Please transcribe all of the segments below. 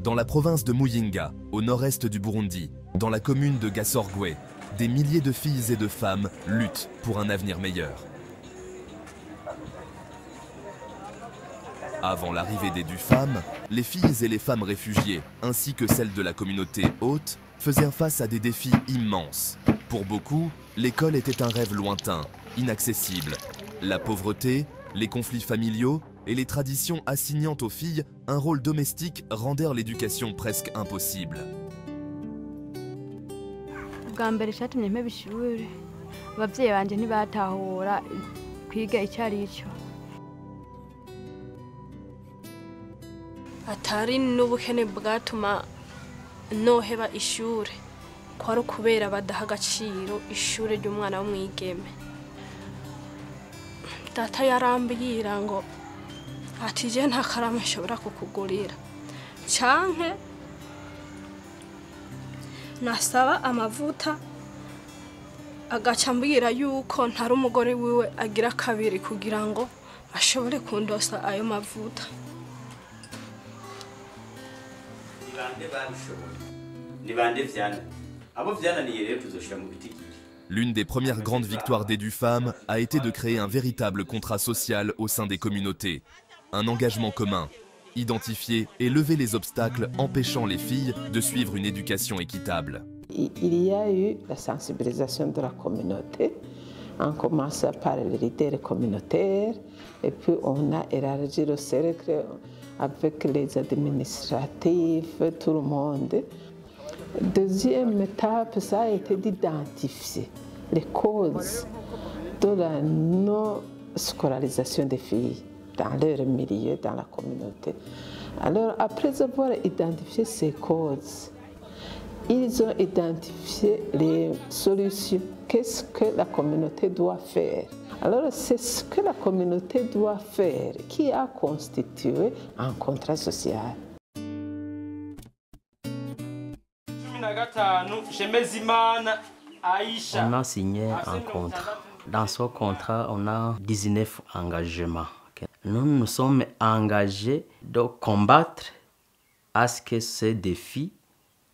Dans la province de Muyinga, au nord-est du Burundi, dans la commune de Gasorgwe, des milliers de filles et de femmes luttent pour un avenir meilleur. Avant l'arrivée des DUFAM, les filles et les femmes réfugiées, ainsi que celles de la communauté haute, faisaient face à des défis immenses. Pour beaucoup, l'école était un rêve lointain, inaccessible. La pauvreté, les conflits familiaux et les traditions assignant aux filles un rôle domestique rendèrent l'éducation presque impossible. Atari n'ubukene bwatuma noheba ishure kwari kubera badaha agaciro ishure ry'umwana w'umwigeme. Data yarambwira ngo ati je nta karamu nshobora kukugurira canke nasaba amavuta agaca ambwira yuko ntari umugore wiwe agira kabiri kugira ngo ashobore kundosa ayo mavuta. L'une des premières grandes victoires des DUFAM a été de créer un véritable contrat social au sein des communautés. Un engagement commun, identifier et lever les obstacles empêchant les filles de suivre une éducation équitable. Il y a eu la sensibilisation de la communauté. On commence par les leaders communautaires et puis on a élargi le cercle avec les administratifs, tout le monde. Deuxième étape, ça a été d'identifier les causes de la non-scolarisation des filles dans leur milieu, dans la communauté. Alors, après avoir identifié ces causes, ils ont identifié les solutions. Qu'est-ce que la communauté doit faire? Alors, c'est ce que la communauté doit faire qui a constitué un contrat social. On a signé un contrat. Dans ce contrat, on a 19 engagements. Nous nous sommes engagés de combattre à ce que ces défis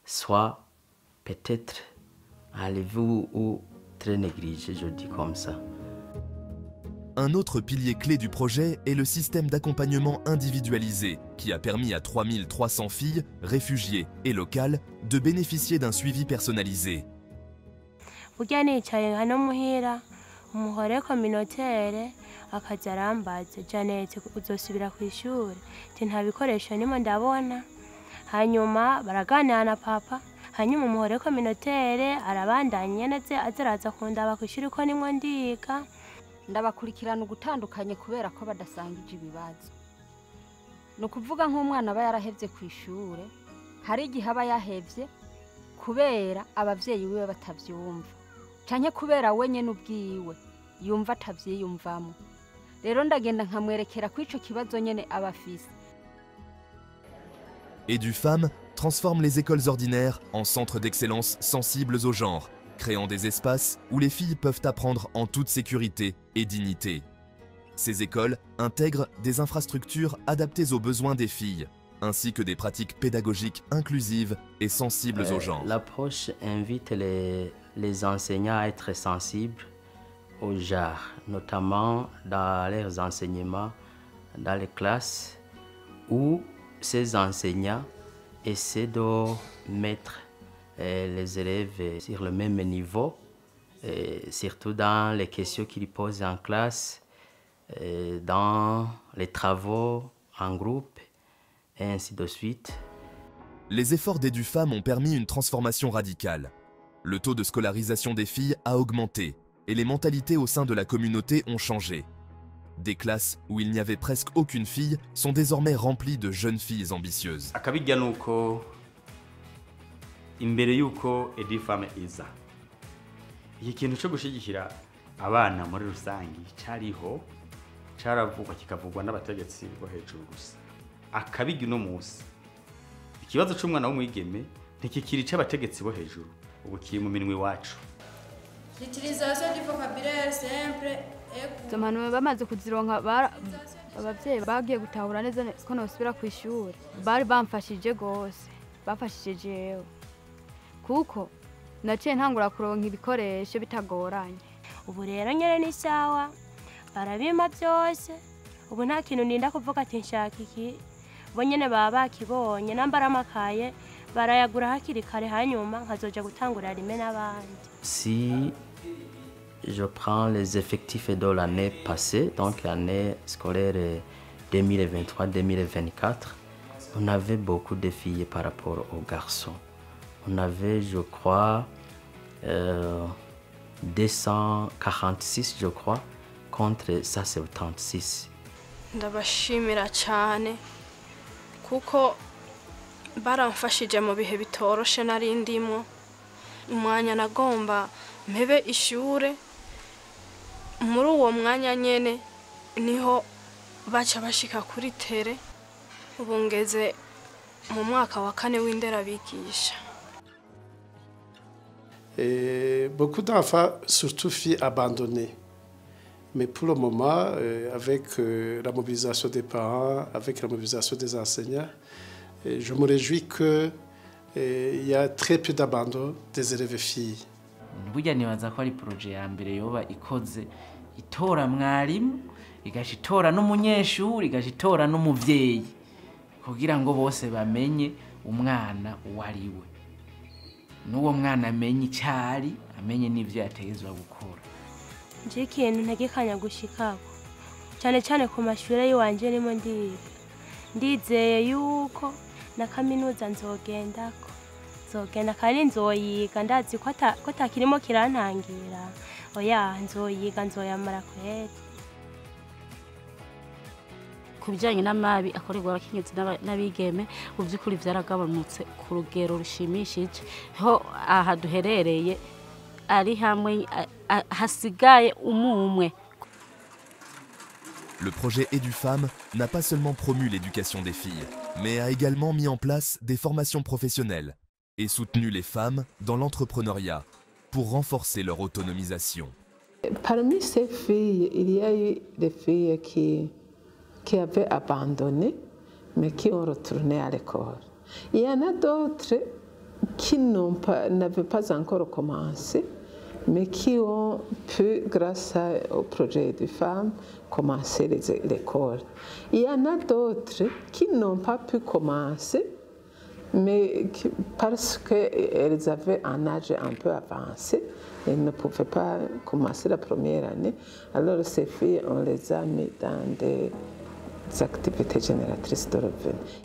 soient peut-être enlevés ou très négligés, je dis comme ça. Un autre pilier clé du projet est le système d'accompagnement individualisé qui a permis à 3300 filles, réfugiées et locales de bénéficier d'un suivi personnalisé. Umuhore communautaire akaza arambaza Janet uzosubira ku ishuri nta bikoresho nimo ndabona hanyuma baraganira na papa hanyuma umuhore communautaire arabandanye neze azaraza kundaba ku ishuri ko nimwe ndiga ndabakurikirana ugutandukanye kubera ko badasangije ibibazo no kuvuga nk'umwana aba yarahevye ku ishuri hari igihe aba yahevye kubera abavyeyi biwe batavyumva canke kubera wenye n'ubwiwe yumva atavyiyumvamo rero ndagenda nkamwerekera ko ico kibazo nyene abafise. EduFam transforme les écoles ordinaires en centres d'excellence sensibles au genre, créant des espaces où les filles peuvent apprendre en toute sécurité et dignité. Ces écoles intègrent des infrastructures adaptées aux besoins des filles, ainsi que des pratiques pédagogiques inclusives et sensibles au genre. L'approche invite les enseignants à être sensibles au genre, notamment dans leurs enseignements, dans les classes, où ces enseignants essaient de mettre les élèves sur le même niveau, surtout dans les questions qu'ils posent en classe, dans les travaux en groupe, et ainsi de suite. Les efforts d'EduFam ont permis une transformation radicale. Le taux de scolarisation des filles a augmenté et les mentalités au sein de la communauté ont changé. Des classes où il n'y avait presque aucune fille sont désormais remplies de jeunes filles ambitieuses. Akabijya nuko imbere yuko EduFam iza iki kintu cyo gushigikira abana muri rusangi cyariho cyaravugwa kikavugwa n'abategetsi bo hejuru gusa. Akabijya no musi ikibazo cy'umwana w'umwigeme ntikikiri cy'abategetsi bo hejuru ubu kiri mu minwe wacu. L'utilisation du vocabulaire simple Zamanu bamaze kuzironka abavyeyi bagiye gutahura neza ko nosubira ku ishuri bari bamfashije gose bafashije jewe kuko naciye ntangura kuronka ibikoresho bitagoranye. Ubu rero nyene ni sawa barabima byose ubu nta kintu ninda kuvuga ati nshaka iki bo nyene baba bakibonye nambara amakaye barayagura hakiri kare hanyuma nkazoja gutangura rimwe n'abandi. Si je prends les effectifs de l'année passée, donc l'année scolaire 2023-2024, on avait beaucoup de filles par rapport aux garçons. On avait, je crois, 246, je crois, contre 176. Ndabashimira cyane kuko baramfashije mu bihe bitoroshe nari ndimo. Umwanya nagomba mpebe ishure, muri uwo mwanya nyene niho baca bashika kuri tere. Ubu ngeze mu mwaka wa 4 w'inderabigisha. Beaucoup d'enfants, surtout filles, abandonnées. Mais pour le moment, avec la mobilisation des parents, avec la mobilisation des enseignants, je me réjouis qu'il y a très peu d'abandon des élèves filles. Burya nibaza ko ari projet ya mbere yoba ikoze itora mwarimu igashitora n'umunyeshuri igashitora n'umuvyeyi kugira ngo bose bamenye umwana uwariwe n'uwo mwana amenye icyari amenye n'ivyo yategezwa gukora. Nje ikintu ntegekanya gushikako cyane cyane ku mashure yiwanje nimo ndiga ndizeye yuko na kaminuza nzogendako nzogenda kandi nzoyiga ndazi ko takirimo kirantangira oya nzoyiga nzoyamara kweri. Ku bijyanye n'amabi akorerwa abakenyezi n'abigeme mu by'ukuri byaragabanutse ku rugero rushimishije ho aha duherereye ari hamwe hasigaye umumwe. Le projet EduFemmes n'a pas seulement promu l'éducation des filles, mais a également mis en place des formations professionnelles et soutenu les femmes dans l'entrepreneuriat pour renforcer leur autonomisation. Parmi ces filles, il y a eu des filles qui avaient abandonné, mais qui ont retourné à l'école. Il y en a d'autres qui n'avaient pas encore commencé, mais qui ont pu, grâce au projet EduFemmes, commencer l'école. Il y en a d'autres qui n'ont pas pu commencer, mais parce qu'elles avaient un âge un peu avancé, elles ne pouvaient pas commencer la première année. Alors ces filles, on les a mis dans des activités génératrices de revenus.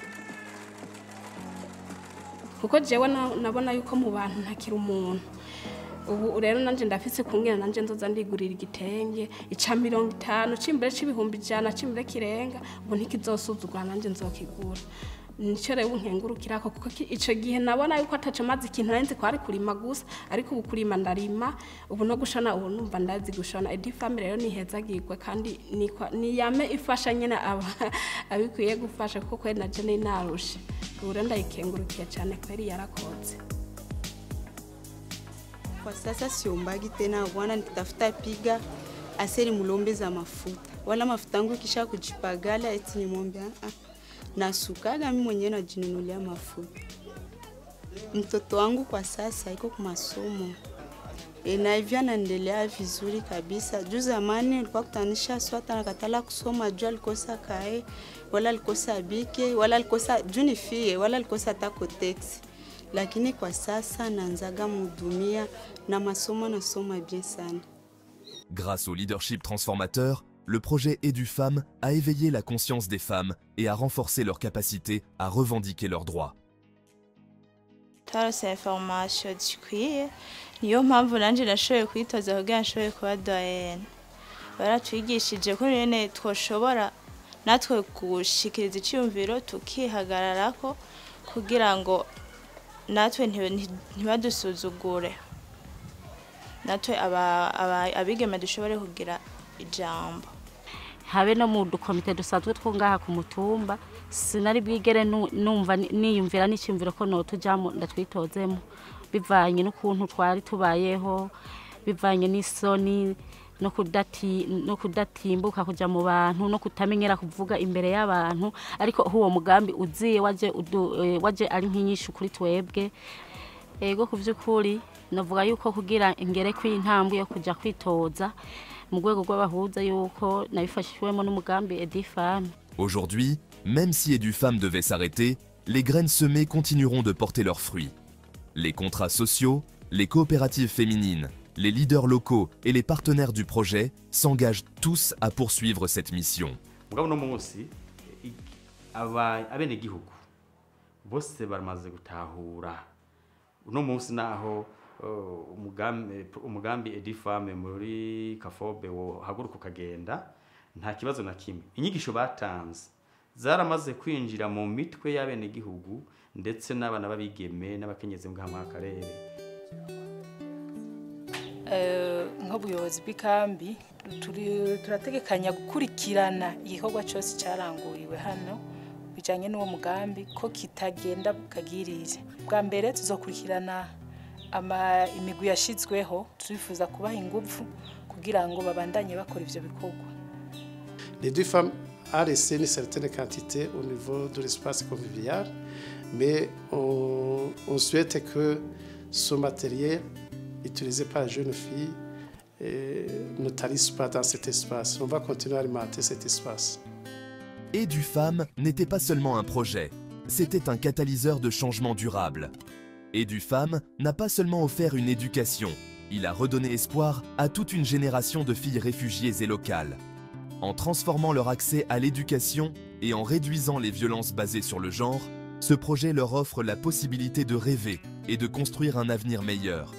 Kuko jewe nabona yuko mu bantu ntakiri umuntu. Ubu rero nanje ndafise kungena nanje nzoza ndigurira igitenge ica 50 cimbere c'ibihumbi 100 cimbere kirenga ubu ntikizosuzugwa nanje nzokigura. Nico rero nkengurukirako kuko ico gihe nabona yuko ataco mazi ikintu nzi ko ari kurima gusa ariko ubu kurima ndarima ubu no gushona ubu numva ndazi gushona. EduFemmes rero nihezagirwe kandi niyame ifasha nyene abikwiye gufasha kuko kweri naje ninarushe. Ubu rero ndayikengurukiye cyane kweri yarakoze. Kwa sasa siombagi tena bwana, nikitafuta piga aseri mulombe za mafuta wala mafuta yangu kisha kujipagala eti nimwombe nasukaga mimi mwenyewe najinunulia mafuta. Mtoto wangu kwa sasa iko kwa masomo na hivi anaendelea vizuri kabisa. Juu zamani nilikuwa kutanisha swata nakatala kusoma juu alikosa kae wala alikosa bike wala alikosa junifie wala alikosa tako taxi. Lakini kwa sasa naanzaga mhudumia na masomo nasoma bien sana. Grâce au leadership transformateur, le projet EduFemmes a éveillé la conscience des femmes et a renforcé leur capacité à revendiquer leurs droits. Tarose information zikwiye niyo mpamvu nanje nashoboye kwitoza kugira nashoboye kuba doyenne. Baratwigishije ko rene twoshobora natwe gushikiriza icyumviro tukihagararako kugira ngo natwe ntibadusuzugure, natwe abigeme dushobore kugira ijambo. Habe no mu dukomite dusanzwe twungaha ku mutumba sinari bwigere numva niyumvira n'icimviro ko no tujamo ndatwitozemo bivanye n'ukuntu twari tubayeho, bivanye n'isoni no kudatimbuka kuja mu bantu no kutamenyera kuvuga imbere y'abantu ariko huwo mugambi uziye waje ari nk'inyishu kuri twebwe ego kuvyukuri navuga yuko kugira ingere kw'intambwe yo kuja kwitoza mu rwego rw'abahuza yuko nabifashijwemo n'umugambi Edufam. Aujourd'hui, même si Edufam devait s'arrêter, les graines semées continueront de porter leurs fruits. Les contrats sociaux, les coopératives féminines, les leaders locaux et les partenaires du projet s'engagent tous à poursuivre cette mission. Mugabo no munsi abenegihugu bose baramaze gutahura uno munsi naho umugambi Edufam muri Kafobe wo haguruka ukagenda nta kibazo na kimwe. Inyigisho batanze zaramaze kwinjira mu mitwe y'abenegihugu ndetse n'abana babigeme n'abakenyezi mu karere. Nk'ubuyobozi bw'ikambi turategekanya gukurikirana igikorwa cyose cyaranguriwe hano bijanye n'uwo mugambi ko kitagenda kagirije. Bwa mbere tuzokurikirana imigwi yashizweho, turifuza kubaha ingufu kugira ngo babandanye bakora ivyo bikorwa. Les deux femmes a laissé une certaine quantité au niveau de l'espace convivial, mais on souhaite que ce matériel utilisé par les jeunes filles ne tarisse pas dans cet espace. On va continuer à alimenter cet espace. Edufam n'était pas seulement un projet, c'était un catalyseur de changement durable. Edufam n'a pas seulement offert une éducation, il a redonné espoir à toute une génération de filles réfugiées et locales. En transformant leur accès à l'éducation et en réduisant les violences basées sur le genre, ce projet leur offre la possibilité de rêver et de construire un avenir meilleur.